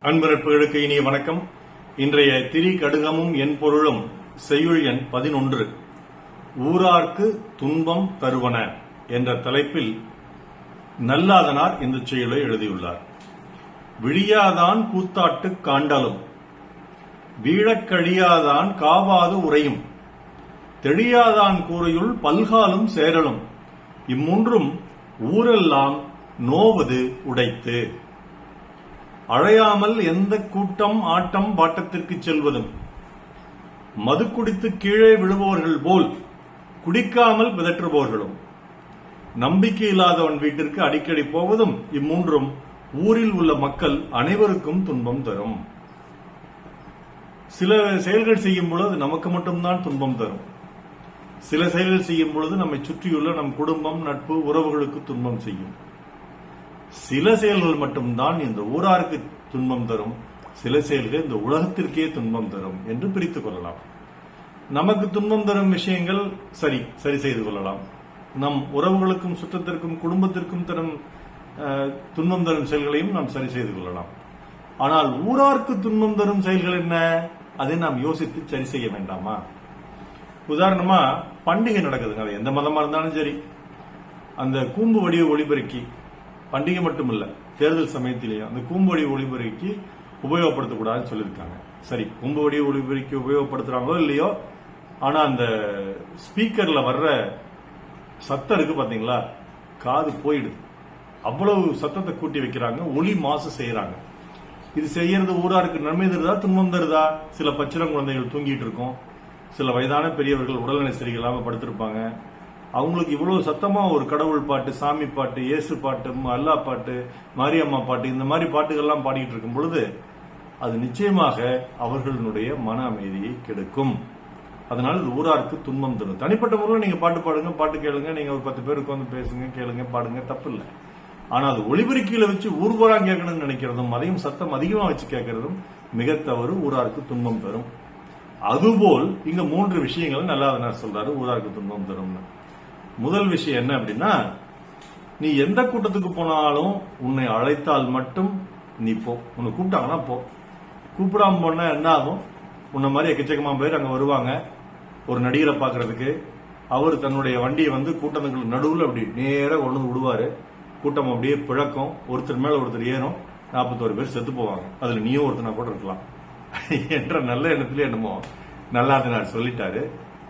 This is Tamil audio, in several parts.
அன்பு நட்புகளுக்கு இனிய வணக்கம். இன்றைய திரி கடுகமும் என் பொருளும் செய்யுள் எண் 11 ஊரார்க்கு துன்பம் தருவன என்ற தலைப்பில் நல்லாதனார் இந்த செய்யுளை எழுதியுள்ளார். விழியாதான் கூத்தாட்டு காண்டலும் வீழக் கழியாதான் காவாது உரையும் தெளியாதான் கூறையுள் பல்காலும் சேரலும் இம்மூன்றும் ஊரெல்லாம் நோவது உடைத்து அழையாமல் எந்த கூட்டம் ஆட்டம் பாட்டத்திற்கு செல்வதும் மது குடித்து கீழே விழுபவர்கள் போல் குடிக்காமல் பிதற்றுபவர்களும் நம்பிக்கை இல்லாதவன் வீட்டிற்கு அடிக்கடி போவதும் இம்மூன்றும் ஊரில் உள்ள மக்கள் அனைவருக்கும் துன்பம் தரும். சில செயல்கள் செய்யும் பொழுது நமக்கு மட்டும்தான் துன்பம் தரும். சில செயல்கள் செய்யும் பொழுது நம்மை சுற்றியுள்ள நம் குடும்பம், நட்பு, உறவுகளுக்கு துன்பம் செய்யும். சில செயல்கள் மட்டும்தான் இந்த ஊராருக்கு துன்பம் தரும், சில செயல்கள் இந்த உலகத்திற்கே துன்பம் தரும் என்று பிரித்துக் கொள்ளலாம். நமக்கு துன்பம் தரும் விஷயங்கள் சரி செய்து கொள்ளலாம். நம் உறவுகளுக்கும் சுற்றத்திற்கும் குடும்பத்திற்கும் தரும் துன்பம் தரும் செயல்களையும் நாம் சரி செய்து கொள்ளலாம். ஆனால் ஊராருக்கு துன்பம் தரும் செயல்கள் என்ன, அதை நாம் யோசித்து சரி செய்ய வேண்டாமா? உதாரணமா பண்டிகை நடக்குதுங்க, அது எந்த மதமா இருந்தாலும் சரி, அந்த கூம்பு வடிவ ஒளிபெருக்கி பண்டிகை மட்டுமல்ல, தேர்தல் சமயத்திலேயே அந்த கூம்பு வடிவ ஒளிபெருக்கி உபயோகப்படுத்தக்கூடாதுன்னு சொல்லியிருக்காங்க. சரி, கூம்பு வடிவ ஒளிபெருக்கி உபயோகப்படுத்துறாங்களோ இல்லையோ, ஆனா அந்த ஸ்பீக்கர்ல வர்ற சத்தம் இருக்கு பாத்தீங்களா, காது போயிடுது. அவ்வளவு சத்தத்தை கூட்டி வைக்கிறாங்க, ஒளி மாசு செய்யறாங்க. இது செய்யறது ஊராருக்கு நன்மை தருதா துன்பம் தருதா? சில பச்சிளம் குழந்தைகள் தூங்கிட்டு இருக்கும், சில வயதான பெரியவர்கள் உடல்நிலை சரியில்லாம படுத்திருப்பாங்க. அவங்களுக்கு இவ்வளவு சத்தமா ஒரு கடவுள் பாட்டு, சாமி பாட்டு, இயேசு பாட்டு, அல்லா பாட்டு, மாரியம்மா பாட்டு, இந்த மாதிரி பாட்டுகள்லாம் பாடிட்டு இருக்கும் பொழுது அது நிச்சயமாக அவர்களுடைய மன அமைதியை கெடுக்கும். அதனால இது ஊராருக்கு துன்பம் தரும். தனிப்பட்ட முறையில் நீங்க பாட்டு பாடுங்க, பாட்டு கேளுங்க, நீங்க ஒரு 10 பேருக்கு வந்து பேசுங்க, கேளுங்க, பாடுங்க, தப்பு இல்லை. ஆனா அது ஒளிபெருக்கியில வச்சு ஊர்வரா கேட்கணும்னு நினைக்கிறதும், அதையும் சத்தம் அதிகமா வச்சு கேட்கறதும் மிக தவறு, ஊராருக்கு துன்பம் தரும். அதுபோல் இங்க 3 விஷயங்களை நல்லாதனார் சொல்றாரு ஊராருக்கு துன்பம் தரும்னு. முதல் விஷயம் என்ன அப்படின்னா, நீ எந்த கூட்டத்துக்கு போனாலும் உன்னை அழைத்தால் மட்டும் நீ போ. உன்னை கூப்பிட்டாங்கன்னா போ. கூப்பிடாம போனா என்ன ஆகும்? உன்ன மாதிரி எக்கச்சக்கமா பேர் அங்க வருவாங்க ஒரு நடிகரை பாக்குறதுக்கு. அவர் தன்னுடைய வண்டியை வந்து கூட்டத்துக்கு நடுவில் அப்படி நேரா கொண்டு விடுவாரு. கூட்டம் அப்படியே பிழக்கும், ஒருத்தர் மேல ஒருத்தர் ஏறும், 41 பேர் செத்து போவாங்க. அதுல நீயும் ஒருத்தனா கூட இருக்கலாம் என்ற நல்ல எண்ணத்திலே என்னமோ நல்லாதனார் சொல்லிட்டாரு,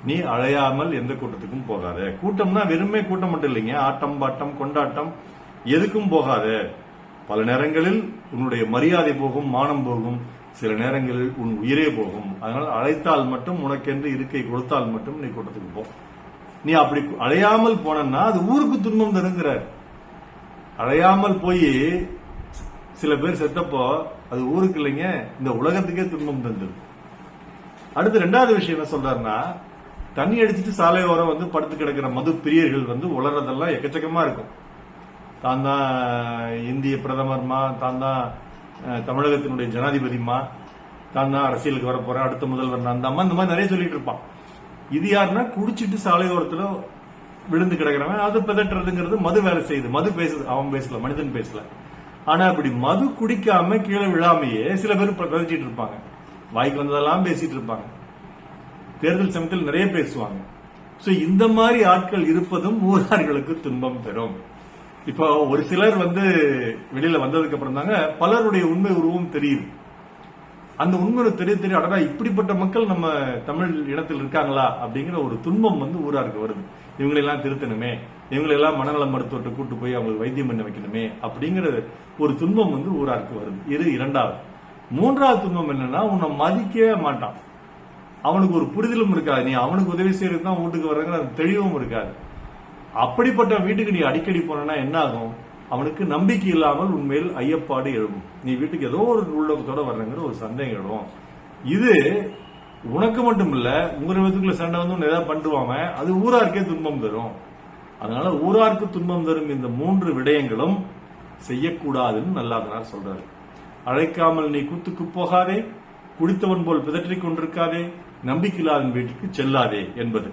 நீ அழையாமல் எந்த கூட்டத்துக்கும் போகாத. கூட்டம்னா வெறுமே கூட்டம் மட்டும் இல்லைங்க, ஆட்டம் பாட்டம் கொண்டாட்டம் எதுக்கும் போகாத. பல நேரங்களில் உன்னுடைய மரியாதை போகும், மானம் போகும், சில நேரங்களில் உன் உயிரே போகும். அதனால் அழைத்தால் மட்டும், உனக்கென்று இருக்கை கொடுத்தால் மட்டும் நீ கூட்டத்துக்கு போ. நீ அப்படி அழையாமல் போனா அது ஊருக்கு துன்பம் தருங்கிறார். அழையாமல் போய் சில பேர் செத்தப்போ அது ஊருக்கு இல்லைங்க, இந்த உலகத்துக்கே துன்பம் தந்தது. அடுத்து 2வது விஷயம் என்ன சொல்றாருன்னா, தண்ணி அடிச்சுட்டு சாலையோரம் வந்து படுத்து கிடக்கிற மது பிரியர்கள் வந்து உளறதெல்லாம் எக்கச்சக்கமா இருக்கும். தான் தான் இந்திய பிரதமர்மா, தான் தான் தமிழகத்தினுடைய ஜனாதிபதிமா, தான் தான் அரசியலுக்கு வர போறேன், அடுத்த முதல்வர் நான் தான், இந்த மாதிரி நிறைய சொல்லிட்டு இருப்பான். இது யாருன்னா குடிச்சிட்டு சாலையோரத்துல விழுந்து கிடக்கிறவன். அது பிதற்றுறதுங்கிறது மது வேலை செய்யுது. மது பேசுது, அவன் பேசல, மனிதன் பேசல. ஆனா அப்படி மது குடிக்காம கீழே விழாமையே சில பேர் பிதச்சிட்டு இருப்பாங்க, வாய்க்கு வந்ததெல்லாம் பேசிட்டு இருப்பாங்க, தேர்தல் சமயத்தில் நிறைய பேசுவாங்க. இந்த மாதிரி ஆட்கள் இருப்பதும் ஊரார்களுக்கு துன்பம் தரும். இப்போ ஒரு சிலர் வந்து வெளியில வந்ததுக்கு அப்புறம் தாங்க பலருடைய உண்மை உருவம் தெரியுது. அந்த உண்மை தெரிய அடடா இப்படிப்பட்ட மக்கள் நம்ம தமிழ் இனத்தில் இருக்காங்களா அப்படிங்கிற ஒரு துன்பம் வந்து ஊராருக்கு வருது. இவங்களெல்லாம் திருத்தணுமே, இவங்களெல்லாம் மனநல மருத்துவத்தை கூட்டு போய் அவங்களுக்கு வைத்தியம் பண்ண வைக்கணுமே அப்படிங்கிற ஒரு துன்பம் வந்து ஊராருக்கு வருது. இது 2வது. 3வது துன்பம் என்னன்னா, உன்னை மதிக்கவே மாட்டான். அவனுக்கு ஒரு புரிதலும் இருக்காது, நீ அவனுக்கு உதவி செய்யறது தான் வீட்டுக்கு வர்றங்கிற தெளிவும் இருக்காது. அப்படிப்பட்ட வீட்டுக்கு நீ அடிக்கடி போனா என்ன ஆகும்? அவனுக்கு நம்பிக்கை இல்லாமல் உண்மையில் ஐயப்பாடு எழும். நீ வீட்டுக்கு ஏதோ ஒரு உள்ளத்தோட வர்றங்கிற ஒரு சந்தேகம் எழும். இது உனக்கு மட்டும் இல்ல, உங்க வீட்டுக்குள்ள சண்டை வந்து ஏதாவது பண்ணுவாங்க, அது ஊராருக்கே துன்பம் தரும். அதனால ஊராருக்கு துன்பம் தரும் இந்த 3 விடயங்களும் செய்யக்கூடாதுன்னு நல்லாதனார் சொல்றாரு. அழைக்காமல் நீ கூத்துக்கு போகாதே, குடித்தவன் போல் பிதற்றிக் கொண்டிருக்காதே, நம்பிக்கையில்லாத வீட்டுக்கு செல்லாதே என்பது.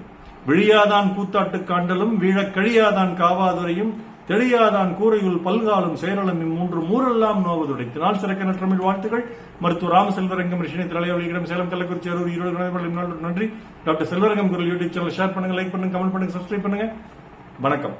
விழியாதான் கூத்தாட்டு காண்டலும் வீழக் கழியாதான் காவாதுரையும் தெளியாதான் கூரையுள் பல்காலும் சேரலும் இம்மூன்று மூரெல்லாம் நோவதுடைத்தினால் சிறக்க நற்றமிழ் வாழ்த்துக்கள். மருத்துவர் ராமசெல்வரங்கம் ரிஷினை தலைவலியிடம் சேலம் கள்ளக்குறிச்சி அரூர் ஈரோடு நன்றி. டாக்டர் செல்வரங்கம் குரல் யூடியூப் சேனல் ஷேர் பண்ணுங்க, லைக் பண்ணுங்க, கமெண்ட் பண்ணுங்க, சப்ஸ்கிரைப் பண்ணுங்க. வணக்கம்.